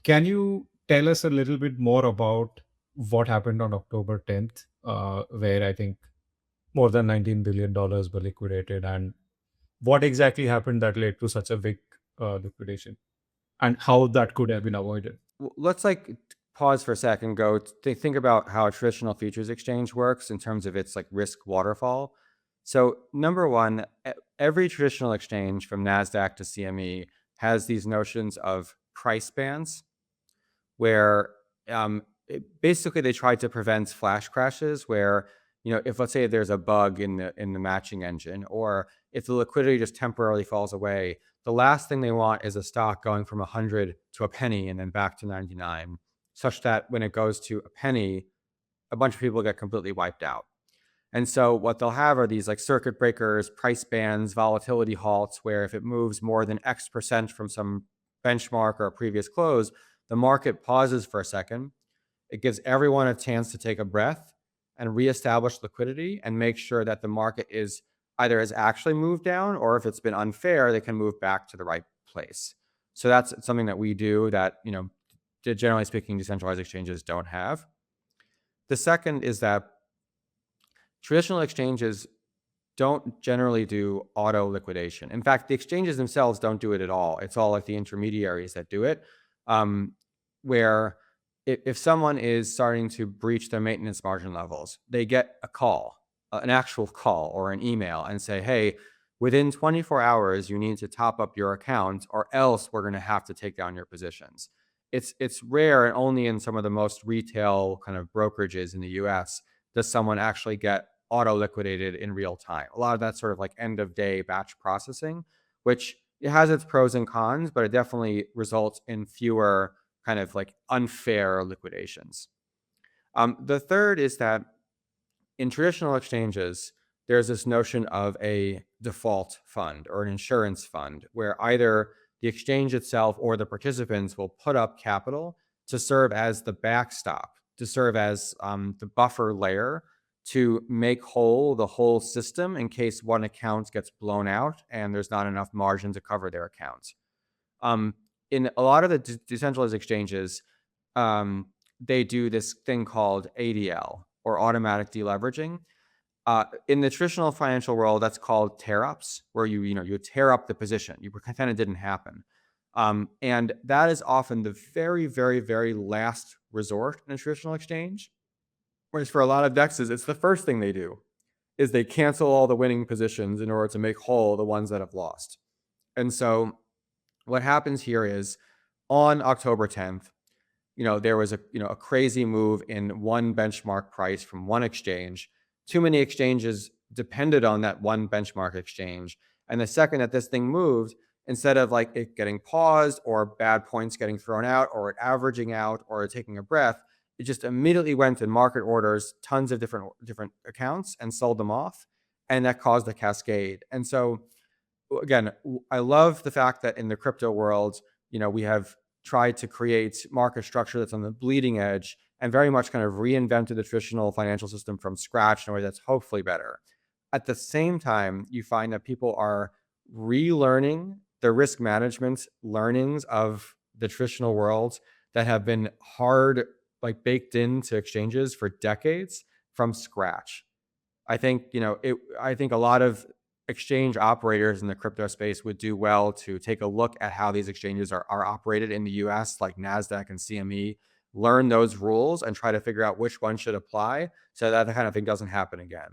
Can you tell us a little bit more about what happened on October 10th, where I think more than $19 billion were liquidated, and what exactly happened that led to such a big liquidation, and how that could have been avoided? Let's pause for a second and go think about how a traditional futures exchange works in terms of its risk waterfall. So number one, every traditional exchange from NASDAQ to CME has these notions of price bands where basically they try to prevent flash crashes where, if let's say there's a bug in the matching engine, or if the liquidity just temporarily falls away, the last thing they want is a stock going from 100 to a penny and then back to 99, such that when it goes to a penny, a bunch of people get completely wiped out. And so what they'll have are these circuit breakers, price bands, volatility halts, where if it moves more than X% from some benchmark or a previous close, the market pauses for a second. It gives everyone a chance to take a breath and reestablish liquidity and make sure that the market is either has actually moved down, or if it's been unfair, they can move back to the right place. So that's something that we do that, generally speaking, decentralized exchanges don't have. The second is that traditional exchanges don't generally do auto liquidation. In fact, the exchanges themselves don't do it at all. It's all the intermediaries that do it, where if someone is starting to breach their maintenance margin levels, they get a call, an actual call or an email, and say, hey, within 24 hours, you need to top up your account, or else we're going to have to take down your positions. It's rare, and only in some of the most retail kind of brokerages in the US does someone actually get auto liquidated in real time. A lot of that sort of end of day batch processing, which it has its pros and cons, but it definitely results in fewer kind of unfair liquidations. The third is that in traditional exchanges, there's this notion of a default fund or an insurance fund, where either the exchange itself or the participants will put up capital to serve as the backstop, to serve as the buffer layer to make whole the whole system in case one account gets blown out and there's not enough margin to cover their account. In a lot of the decentralized exchanges, they do this thing called ADL, or automatic deleveraging. In the traditional financial world, that's called tear-ups, where you tear up the position. You pretend it didn't happen. And that is often the very, very, very last resort in a traditional exchange. Whereas for a lot of DEXs, it's the first thing they do, is they cancel all the winning positions in order to make whole the ones that have lost. And so what happens here is on October 10th, there was a crazy move in one benchmark price from one exchange. Too many exchanges depended on that one benchmark exchange. And the second that this thing moved, instead of it getting paused or bad points getting thrown out or it averaging out or it taking a breath, it just immediately went in market orders, tons of different accounts, and sold them off. And that caused a cascade. And so again, I love the fact that in the crypto world, we have tried to create market structure that's on the bleeding edge and very much kind of reinvented the traditional financial system from scratch in a way that's hopefully better. At the same time, you find that people are relearning the risk management learnings of the traditional world that have been hard, baked into exchanges for decades from scratch. I think, I think a lot of exchange operators in the crypto space would do well to take a look at how these exchanges are operated in the US, like NASDAQ and CME, learn those rules and try to figure out which one should apply so that kind of thing doesn't happen again.